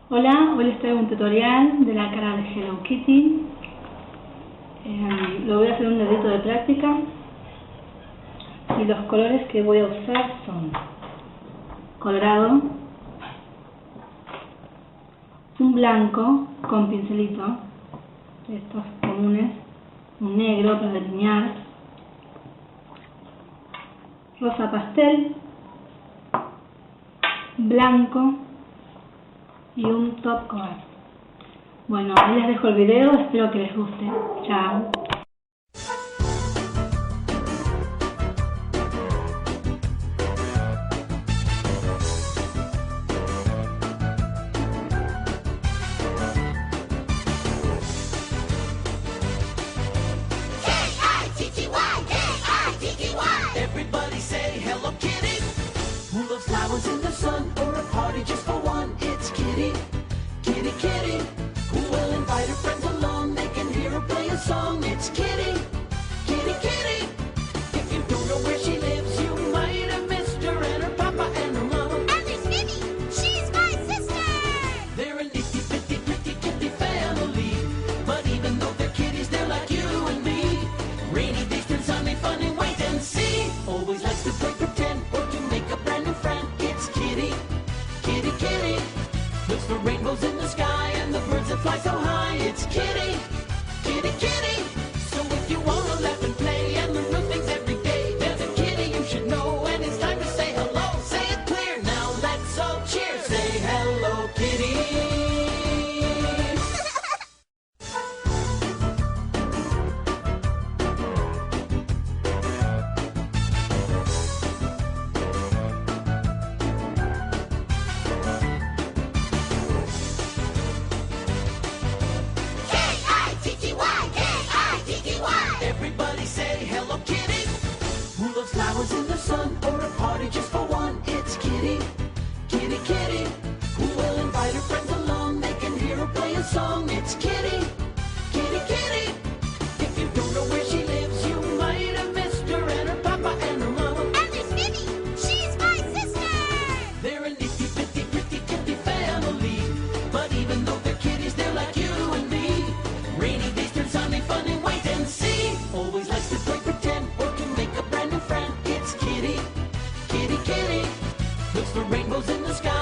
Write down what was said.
Hola, hoy les traigo un tutorial de la cara de Hello Kitty. Lo voy a hacer un dedito de práctica y los colores que voy a usar son colorado, un blanco con pincelito, estos comunes, un negro para delinear, rosa pastel, blanco y un top coat. Bueno, ahí les dejo el video, espero que les guste. Chao. Everybody say Hello Kitty. Who loves flowers in the sun or a party just for one? It's Kitty, Kitty, Kitty. Who will invite her friends along? They can hear her play a song. It's Kitty, Kitty, Kitty. If you don't know where she lives, you might have missed her and her papa and her mama. And there's Minnie, she's my sister. They're a nifty, pretty, pretty kitty family. But even though they're kitties, they're like you and me. Rainy days turn sunny, fun and wait and see. Always likes to play pretend or to make a brand new friend. It's Kitty, Kitty, Kitty. Looks for rainbows in the sky and the birds that fly so high. It's Kitty, Kitty, Kitty. So if you wanna laugh and play and learn new things every day, there's a kitty you should know, and it's time to say hello. Say it clear, now let's all cheer. Say hello, Kitty. Everybody say Hello Kitty. Who loves flowers in the sun or a party just for one? It's Kitty, Kitty, Kitty. Who will invite her friends along? They can hear her play a song. It's Kitty, Kitty, Kitty. If you don't know where she lives, you might have missed her and her papa and her mama. And there's Minnie, she's my sister. They're a nifty, pretty, pretty kitty family. But even though they're kitties, they're like you and me. Rainy days turn sunny, fun and wait and see. Always likes to play pretend or to make a brand new friend. It's Kitty, Kitty, Kitty. Looks for rainbows in the sky